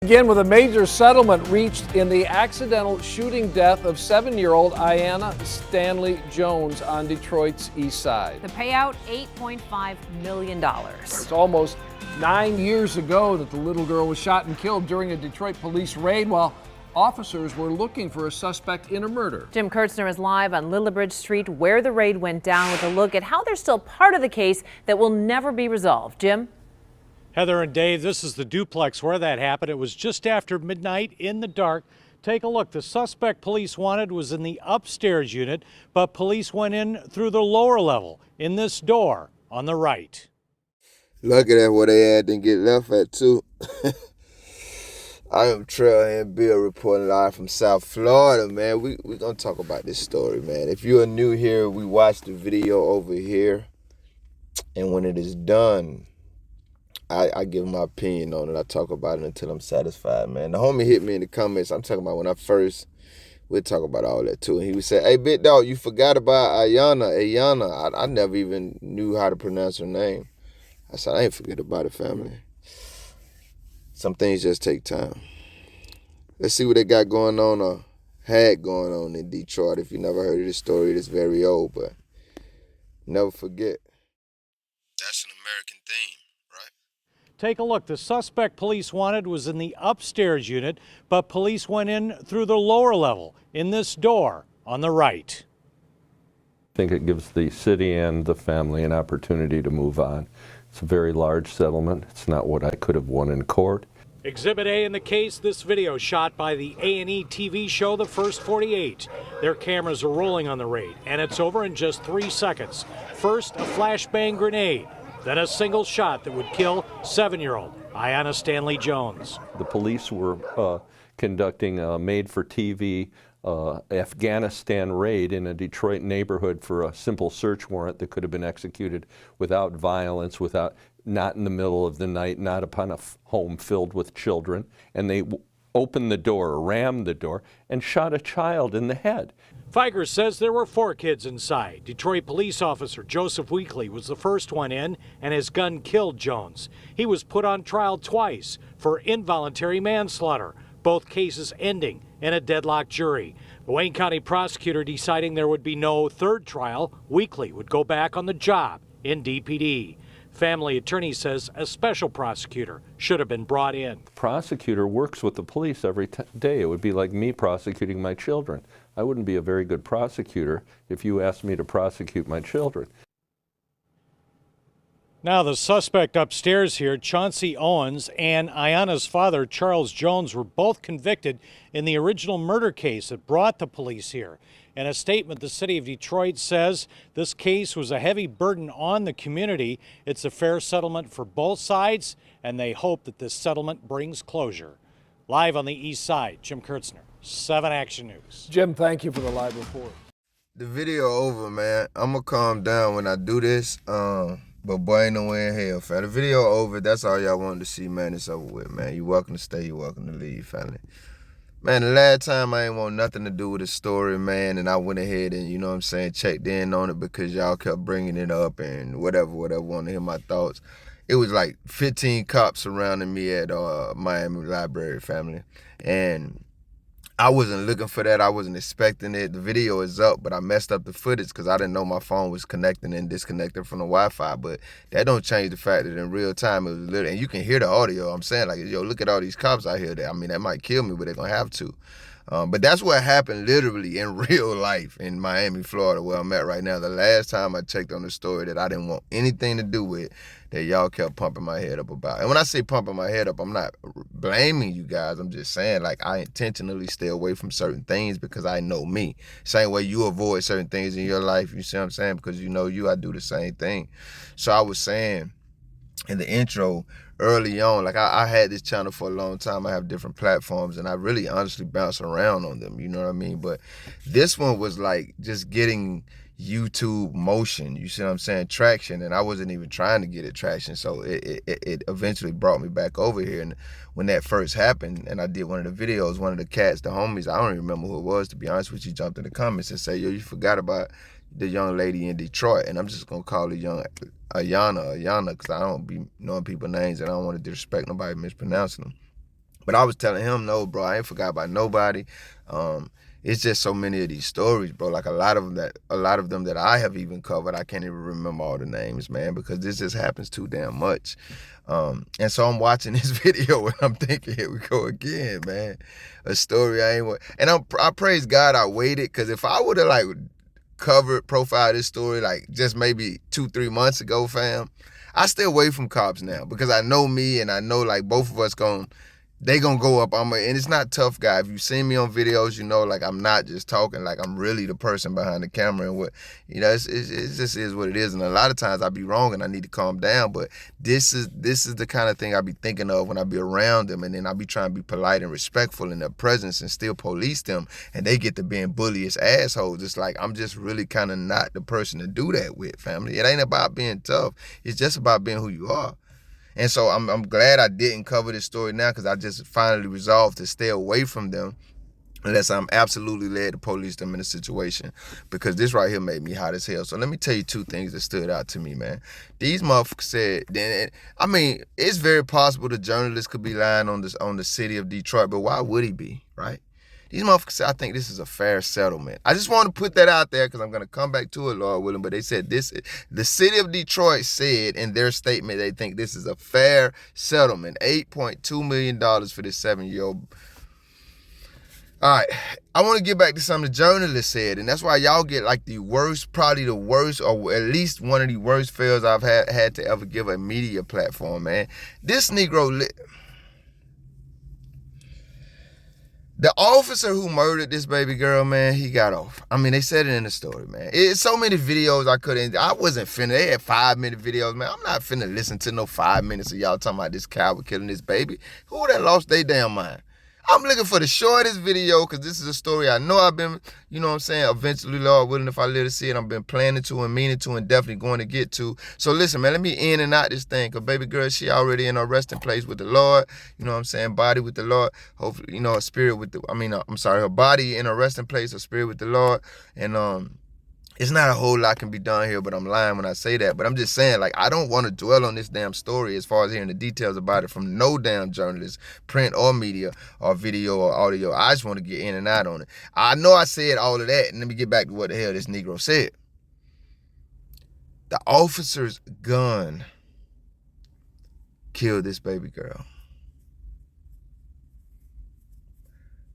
Again, with a major settlement reached in the accidental shooting death of 7-year-old Ayanna Stanley Jones on Detroit's east side. The payout, $8.5 million. It's almost 9 years ago that the little girl was shot and killed during a Detroit police raid while officers were looking for a suspect in a murder. Jim Kurtzner is live on Lillibridge Street where the raid went down with a look at how they're still part of the case that will never be resolved. Jim? Heather and Dave, this is the duplex where that happened. It was just after midnight in the dark. Take a look. The suspect police wanted was in the upstairs unit, but police went in through the lower level in this door on the right. Lucky that where they at didn't get left at too. I am Trailhead Bill reporting live from South Florida, man. We gonna talk about this story, man. If you are new here, we watched the video over here, and when it is done, I give my opinion on it. I talk about it until I'm satisfied, man. The homie hit me in the comments. I'm talking about when I first, we'll talk about all that too. And he would say, hey, big dog, you forgot about Ayanna. I never even knew how to pronounce her name. I said, I ain't forget about it, family. Some things just take time. Let's see what they got going on or had going on in Detroit. If you never heard of this story, it's very old, but never forget. That's an American theme. Take a look. The suspect police wanted was in the upstairs unit, but police went in through the lower level in this door on the right. I think it gives the city and the family an opportunity to move on. It's a very large settlement. It's not what I could have won in court. Exhibit A in the case, this video shot by the A&E TV show The First 48. Their cameras are rolling on the raid, and it's over in just 3 seconds. First, a flashbang grenade. Then a single shot that would kill 7-year-old Ayanna Stanley Jones. The police were conducting a made-for-TV Afghanistan raid in a Detroit neighborhood for a simple search warrant that could have been executed without violence, not in the middle of the night, not upon a home filled with children. And they opened the door, rammed the door, and shot a child in the head. Figers says there were 4 kids inside. Detroit police officer Joseph Weekly was the first one in, and his gun killed Jones. He was put on trial twice for involuntary manslaughter, both cases ending in a deadlocked jury. The Wayne County prosecutor deciding there would be no third trial, Weekly would go back on the job in DPD. Family attorney says a special prosecutor should have been brought in. The prosecutor works with the police every day. It would be like me prosecuting my children. I wouldn't be a very good prosecutor if you asked me to prosecute my children. Now the suspect upstairs here, Chauncey Owens, and Ayanna's father, Charles Jones, were both convicted in the original murder case that brought the police here. In a statement, the city of Detroit says this case was a heavy burden on the community. It's a fair settlement for both sides, and they hope that this settlement brings closure. Live on the east side, Jim Kurtzner, 7 Action News. Jim, thank you for the live report. The video over, man. I'm going to calm down when I do this. But boy, ain't no way in hell, fam. The video over. That's all y'all wanted to see, man. It's over with, man. You welcome to stay. You welcome to leave, family. Man, the last time I ain't want nothing to do with the story, man, and I went ahead and, you know what I'm saying, checked in on it because y'all kept bringing it up and whatever, wanted to hear my thoughts. It was like 15 cops surrounding me at Miami Library, family. And I wasn't looking for that. I wasn't expecting it. The video is up, but I messed up the footage because I didn't know my phone was connecting and disconnected from the Wi-Fi. But that don't change the fact that in real time it was literally, and you can hear the audio. I'm saying, like, yo, look at all these cops out here. That might kill me, but they're gonna have to. But that's what happened literally in real life in Miami, Florida, where I'm at right now. The last time I checked on the story that I didn't want anything to do with, that y'all kept pumping my head up about. And when I say pumping my head up, I'm not blaming you guys. I'm just saying, like, I intentionally stay away from certain things because I know me. Same way you avoid certain things in your life, you see what I'm saying? Because you know you, I do the same thing. So I was saying in the intro early on, like I had this channel for a long time. I have different platforms and I really honestly bounce around on them, you know what I mean? But this one was like just getting YouTube motion, you see what I'm saying, traction, and I wasn't even trying to get it traction, so it eventually brought me back over here. And when that first happened and I did one of the videos, one of the cats, the homies, I don't even remember who it was, to be honest with you, jumped in the comments and said, yo, you forgot about the young lady in Detroit, and I'm just gonna call her young Ayanna, because I don't be knowing people's names and I don't want to disrespect nobody mispronouncing them. But I was telling him, no, bro, I ain't forgot about nobody. It's just so many of these stories, bro. Like a lot of them that I have even covered, I can't even remember all the names, man, because this just happens too damn much. And so I'm watching this video and I'm thinking, here we go again, man. A story I ain't want. And I praise God I waited, because if I would have like profiled this story like just maybe 2-3 months ago, fam, I stay away from cops now, because I know me and I know like both of us they gonna go up. And it's not tough guy. If you see me on videos, you know, like I'm not just talking, like I'm really the person behind the camera, and what, you know, it just is what it is. And a lot of times I be wrong and I need to calm down. But this is the kind of thing I be thinking of when I be around them, and then I be trying to be polite and respectful in their presence and still police them, and they get to being bullish assholes. It's like I'm just really kind of not the person to do that with, family. It ain't about being tough. It's just about being who you are. And so I'm glad I didn't cover this story now, because I just finally resolved to stay away from them unless I'm absolutely led to police them in a situation, because this right here made me hot as hell. So let me tell you 2 things that stood out to me, man. These motherfuckers said, I mean, it's very possible the journalist could be lying on the city of Detroit, but why would he be, right? These motherfuckers said, I think this is a fair settlement. I just want to put that out there because I'm going to come back to it, Lord willing. But they said the city of Detroit said in their statement they think this is a fair settlement. $8.2 million for this 7-year-old. All right, I want to get back to something the journalist said, and that's why y'all get like probably the worst, or at least one of the worst fails I've had to ever give a media platform, man. This Negro the officer who murdered this baby girl, man, he got off. I mean, they said it in the story, man. It's so many videos I wasn't finna. They had 5-minute videos, man. I'm not finna listen to no 5 minutes of y'all talking about this coward killing this baby. Who would have lost their damn mind? I'm looking for the shortest video, because this is a story I know I've been, you know what I'm saying, eventually, Lord willing, if I live to see it, I've been planning to and meaning to and definitely going to get to. So listen, man, let me in and out this thing, because baby girl, she already in her resting place with the Lord, you know what I'm saying, body with the Lord, hopefully, you know, her spirit with her body in her resting place, her spirit with the Lord, and it's not a whole lot can be done here, but I'm lying when I say that. But I'm just saying, like, I don't want to dwell on this damn story as far as hearing the details about it from no damn journalist, print or media or video or audio. I just want to get in and out on it. I know I said all of that, and let me get back to what the hell this Negro said. The officer's gun killed this baby girl.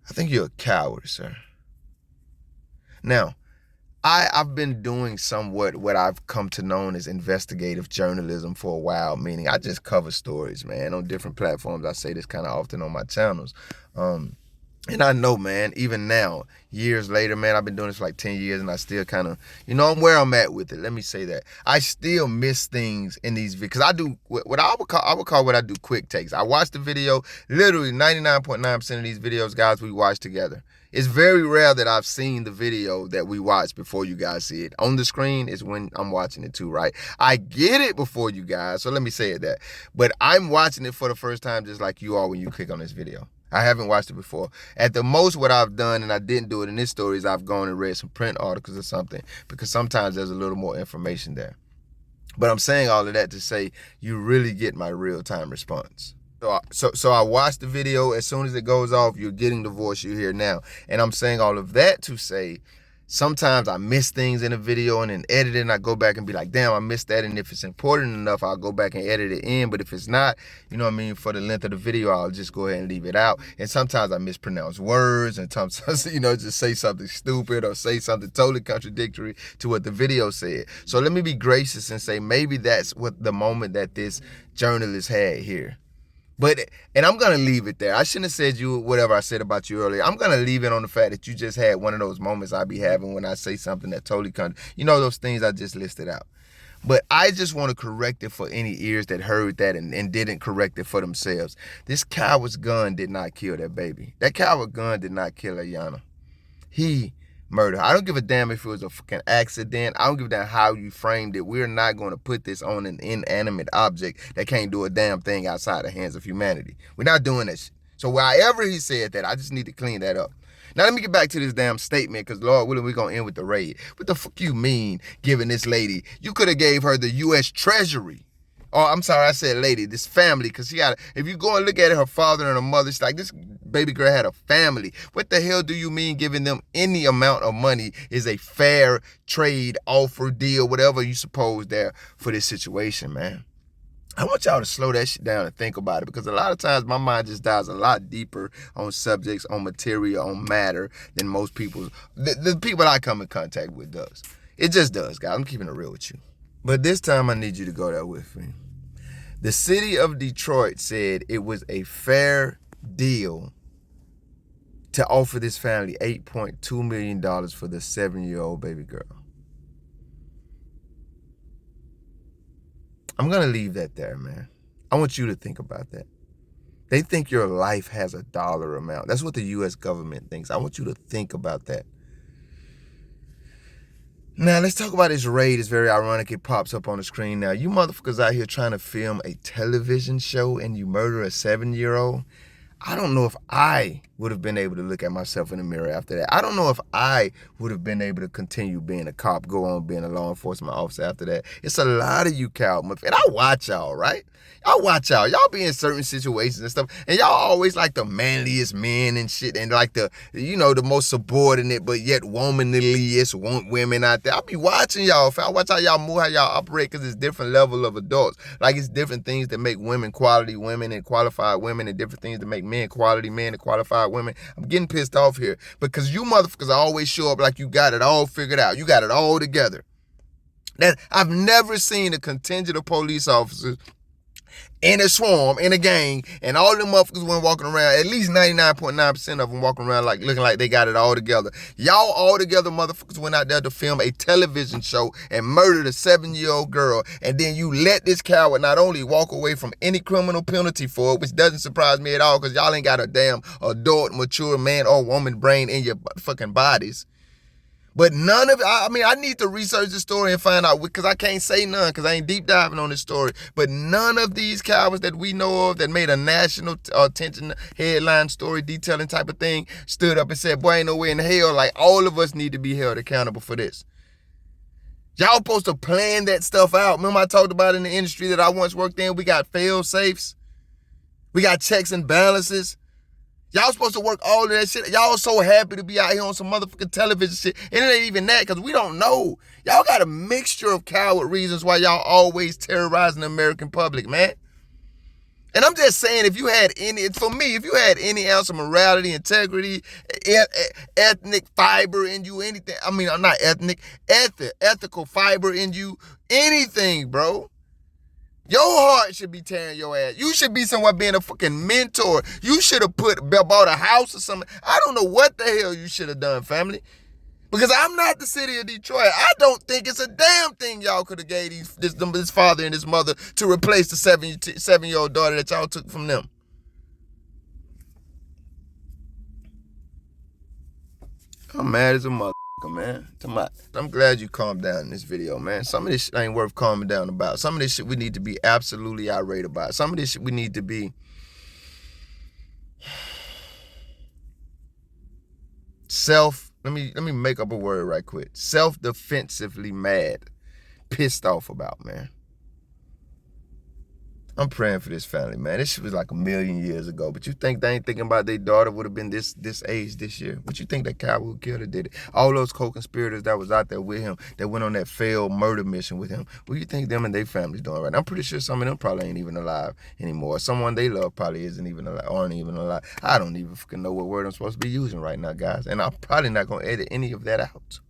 I think you're a coward, sir. Now, I've been doing somewhat what I've come to know as investigative journalism for a while, meaning I just cover stories, man, on different platforms. I say this kind of often on my channels. And I know, man, even now, years later, man, I've been doing this for like 10 years, and I still kind of, you know, I'm where I'm at with it. Let me say that. I still miss things in these videos, because I do what I would call what I do quick takes. I watch the video, literally 99.9% of these videos, guys, we watch together. It's very rare that I've seen the video that we watch before you guys see it. On the screen is when I'm watching it too, right? I get it before you guys, so let me say it that. But I'm watching it for the first time just like you are when you click on this video. I haven't watched it before. At the most, what I've done, and I didn't do it in this story, is I've gone and read some print articles or something, because sometimes there's a little more information there. But I'm saying all of that to say you really get my real-time response. So I watched the video. As soon as it goes off, you're getting the voice you hear now. And I'm saying all of that to say sometimes I miss things in a video, and then edit it, and I go back and be like, damn, I missed that. And if it's important enough, I'll go back and edit it in. But if it's not, you know what I mean, for the length of the video, I'll just go ahead and leave it out. And sometimes I mispronounce words, and sometimes, you know, just say something stupid or say something totally contradictory to what the video said. So let me be gracious and say maybe that's what the moment that this journalist had here. And I'm going to leave it there. I shouldn't have said whatever I said about you earlier. I'm going to leave it on the fact that you just had one of those moments I be having when I say something that totally you know, those things I just listed out. But I just want to correct it for any ears that heard that and didn't correct it for themselves. This coward's gun did not kill that baby. That coward gun did not kill Ayanna. He murder. I don't give a damn if it was a fucking accident. I don't give a damn how you framed it. We're not going to put this on an inanimate object that can't do a damn thing outside the hands of humanity. We're not doing that shit. So wherever he said that, I just need to clean that up. Now let me get back to this damn statement, because Lord willing, we're going to end with the raid. What the fuck you mean giving this lady? You could have gave her the U.S. Treasury Oh, I'm sorry, I said lady. This family, because if you go and look at it, her father and her mother, it's like this baby girl had a family. What the hell do you mean giving them any amount of money is a fair trade, offer, deal, whatever you suppose there for this situation, man? I want y'all to slow that shit down and think about it, because a lot of times my mind just dives a lot deeper on subjects, on material, on matter than most people's, the people I come in contact with does. It just does, guys. I'm keeping it real with you. But this time I need you to go there with me. The city of Detroit said it was a fair deal to offer this family $8.2 million for the 7-year-old baby girl. I'm going to leave that there, man. I want you to think about that. They think your life has a dollar amount. That's what the U.S. government thinks. I want you to think about that. Now, let's talk about this raid. It's very ironic. It pops up on the screen now. You motherfuckers out here trying to film a television show and you murder a 7-year-old. I don't know if I would have been able to look at myself in the mirror after that. I don't know if I would have been able to continue being a cop, go on being a law enforcement officer after that. It's a lot of you cow motherfuckers. And I watch y'all, right? Y'all watch y'all. Y'all be in certain situations and stuff. And y'all always like the manliest men and shit. And like the most subordinate but yet womanliest women out there. I be watching y'all. I watch how y'all move, how y'all operate, because it's different level of adults. Like it's different things that make women quality women and qualified women, and different things that make men quality men and qualified women. I'm getting pissed off here because you motherfuckers always show up like you got it all figured out. You got it all together. That I've never seen a contingent of police officers in a swarm, in a gang, and all them motherfuckers went walking around, at least 99.9% of them walking around like looking like they got it all together. Y'all all together motherfuckers went out there to film a television show and murdered a 7-year-old girl, and then you let this coward not only walk away from any criminal penalty for it, which doesn't surprise me at all, because y'all ain't got a damn adult, mature man or woman brain in your fucking bodies. But none of it, I need to research the story and find out, because I can't say none, because I ain't deep diving on this story. But none of these cowards that we know of that made a national attention headline story detailing type of thing stood up and said, boy, ain't no way in hell, like all of us need to be held accountable for this. Y'all supposed to plan that stuff out. Remember I talked about in the industry that I once worked in, we got fail safes. We got checks and balances. Y'all supposed to work all of that shit. Y'all so happy to be out here on some motherfucking television shit. And it ain't even that, because we don't know. Y'all got a mixture of coward reasons why y'all always terrorizing the American public, man. And I'm just saying, if you had any ounce of morality, integrity, ethnic fiber in you, anything, not ethnic, ethical fiber in you, anything, bro. Your heart should be tearing your ass. You should be somewhere being a fucking mentor. You should have bought a house or something. I don't know what the hell you should have done, family. Because I'm not the city of Detroit. I don't think it's a damn thing y'all could have gave this father and this mother to replace the 7-year-old daughter that y'all took from them. I'm mad as a mother. Man, I'm glad you calmed down in this video, man. Some of this shit ain't worth calming down about. Some of this shit we need to be absolutely irate about. Some of this shit we need to be let me make up a word right quick. Self-defensively mad, pissed off about, man. I'm praying for this family, man. This shit was like 1,000,000 years ago. But you think they ain't thinking about their daughter would have been this age this year? But you think that coward who killed her did it? All those co-conspirators that was out there with him, that went on that failed murder mission with him, what do you think them and their families doing right now? I'm pretty sure some of them probably ain't even alive anymore. Someone they love probably aren't even alive. I don't even fucking know what word I'm supposed to be using right now, guys. And I'm probably not going to edit any of that out.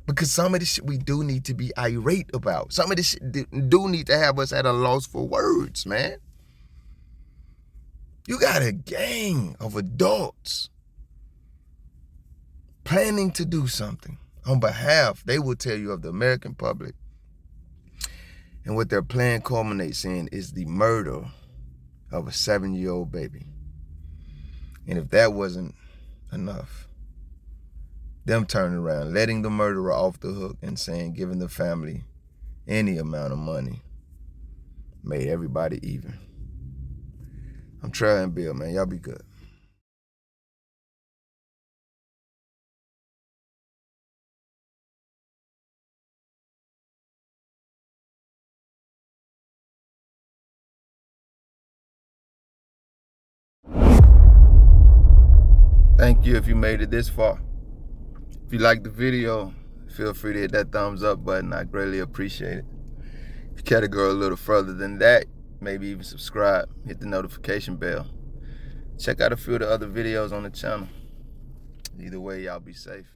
Because some of this shit we do need to be irate about. Some of this shit do need to have us at a loss for words, man. You got a gang of adults planning to do something on behalf, they will tell you, of the American public. And what their plan culminates in is the murder of a 7-year-old baby. And if that wasn't enough, them turning around, letting the murderer off the hook and saying, giving the family any amount of money, made everybody even. I'm trying, Bill, man. Y'all be good. Thank you if you made it this far. If you liked the video, feel free to hit that thumbs up button. I greatly appreciate it. If you care to go a little further than that, maybe even subscribe, hit the notification bell. Check out a few of the other videos on the channel. Either way, y'all be safe.